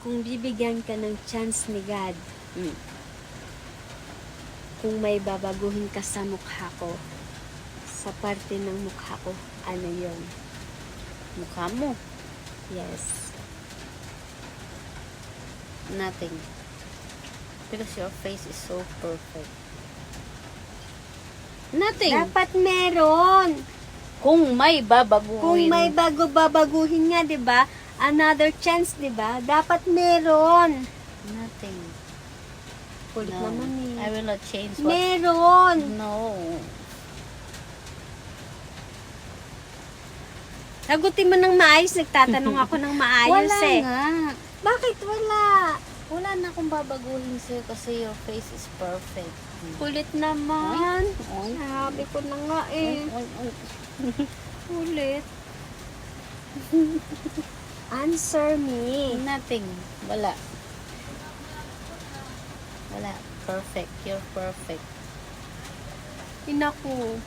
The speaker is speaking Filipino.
Kung bibigyan ka ng chance ni God, Mm. kung may babaguhin ka sa mukha ko, sa parte ng mukha ko, ano yon? Mukha mo. Yes. Nothing. Because your face is so perfect. Nothing. Dapat meron. Kung may babaguhin. Kung may babaguhin nga, 'di ba? Another chance, 'di ba? Dapat meron. Nothing. Kulit No. naman eh. I will not change what. Meron. No. Sagutin mo ng maayos. Nagtatanong ako ng maayos Wala eh. nga. Bakit wala? Wala na akong babaguhin sa'yo kasi your face is perfect. Kulit naman. Oy. Sabi ko na nga eh. Oy, oy. Kulit. Answer me. Nothing. Wala. Wala. Perfect. You're perfect. Inaku.